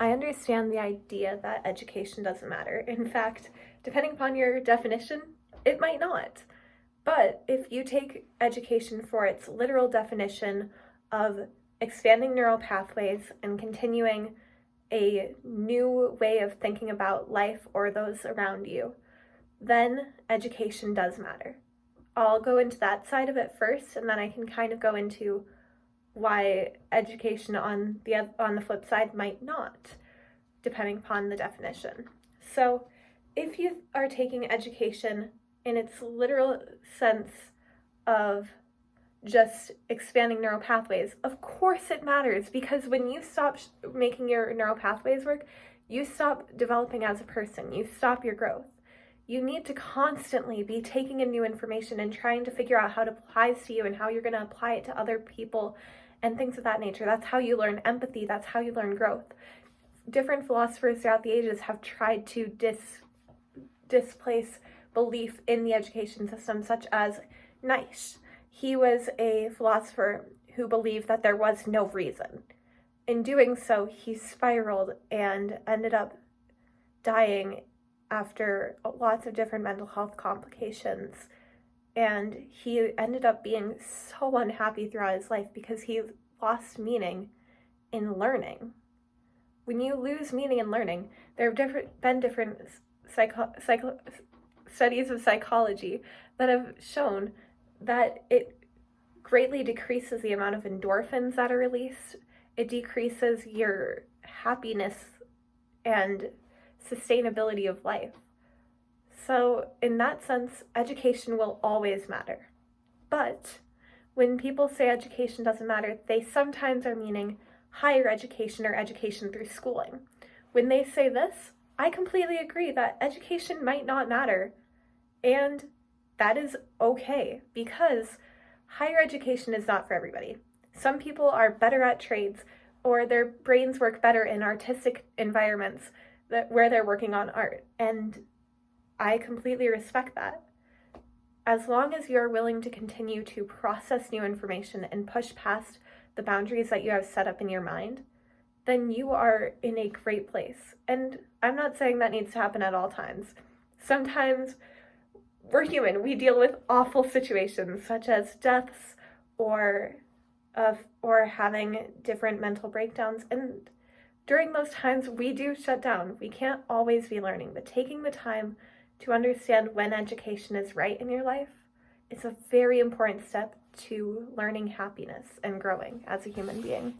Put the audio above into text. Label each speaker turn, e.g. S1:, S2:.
S1: I understand the idea that education doesn't matter. In fact, depending upon your definition, it might not. But if you take education for its literal definition of expanding neural pathways and continuing a new way of thinking about life or those around you, then education does matter. I'll go into that side of it first, and then I can kind of go into why education on the flip side might not, depending upon the definition. So if you are taking education in its literal sense of just expanding neural pathways, of course it matters, because when you stop making your neural pathways work, you stop developing as a person, you stop your growth. You need to constantly be taking in new information and trying to figure out how it applies to you and how you're going to apply it to other people and things of that nature. That's how you learn empathy. That's how you learn growth. Different philosophers throughout the ages have tried to displace belief in the education system, such as Nietzsche. He was a philosopher who believed that there was no reason. In doing so, he spiraled and ended up dying after lots of different mental health complications. And he ended up being so unhappy throughout his life because he lost meaning in learning. When you lose meaning in learning, there have been different studies of psychology that have shown that it greatly decreases the amount of endorphins that are released. It decreases your happiness and sustainability of life. So in that sense, education will always matter. But when people say education doesn't matter, they sometimes are meaning higher education or education through schooling. When they say this, I completely agree that education might not matter, and that is okay, because higher education is not for everybody. Some people are better at trades, or their brains work better in artistic environments where they're working on art, and I completely respect that. As long as you're willing to continue to process new information and push past the boundaries that you have set up in your mind, then you are in a great place. And I'm not saying that needs to happen at all times. Sometimes we're human. We deal with awful situations such as deaths or having different mental breakdowns, and during those times we do shut down. We can't always be learning, but taking the time to understand when education is right in your life is a very important step to learning happiness and growing as a human being.